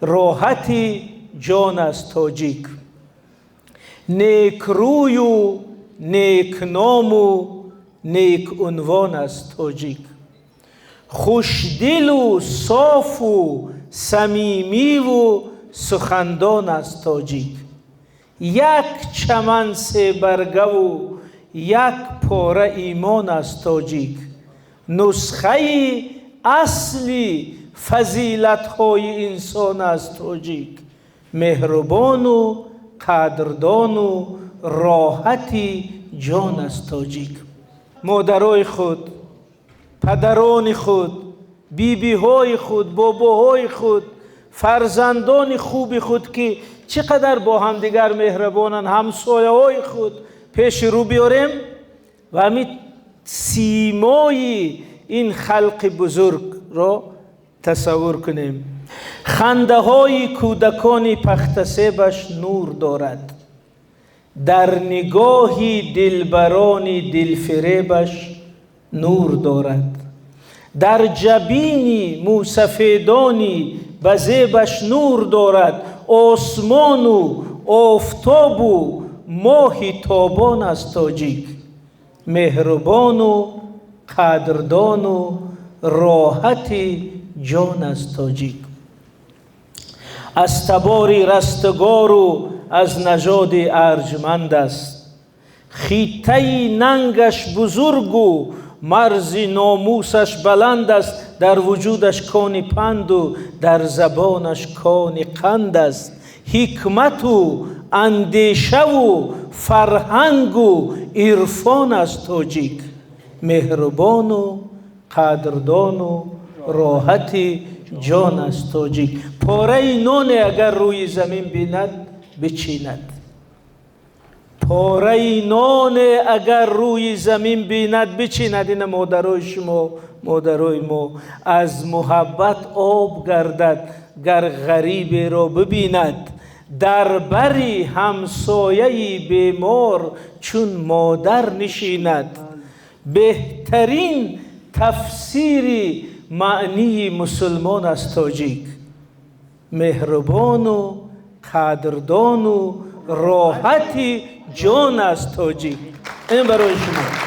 راحتی جان است تاجیک. نیک روی و نیک نام و نیک عنوان است تاجیک. خوشدل و صاف و صمیمی و سخندان است تاجیک. یک چمن سه برگه و یک پاره ایمان است تاجیک. نسخه اصلی فضیلت های انسان است تاجیک. مهربان و قدردان و راحتی جان است تاجیک. مادرای خود، پدران خود، بیبیهای خود، باباهای خود، فرزندان خوب خود که چقدر با هم دیگر مهربانند، همسایه های خود پیش رو بیاریم و همین سیمای این خلق بزرگ را تصور کنیم. خنده های کودکان پختسبش نور دارد، در نگاه دلبران دلفریبش نور دارد. در جبین موسفیدانی بزیبش نور دارد. آسمان و آفتاب و ماه تابان است تاجیک. مهربان و قدردان و راحت جان است تاجیک. از تبار رستگار و از نژاد ارجمند است. خیطه ننگش بزرگ و مرز ناموسش بلند است. در وجودش کان پند و در زبانش کان قند است. حکمت و اندیشه و فرهنگ و عرفان است تاجیک. مهربان و قدردان و راحت جان است تاجیک. پاره نان اگر روی زمین بیند بچیند. پاره نان اگر روی زمین بیند بچیند. این مادرای شما، مادرای ما. از محبت آب گردد گر غریب را ببیند. در بری همسایه بیمار چون مادر نشیند. بهترین تفسیر معنی مسلمان است تاجیک. مهربان و قدردان و راحت جان است تاجیک. این برای شما.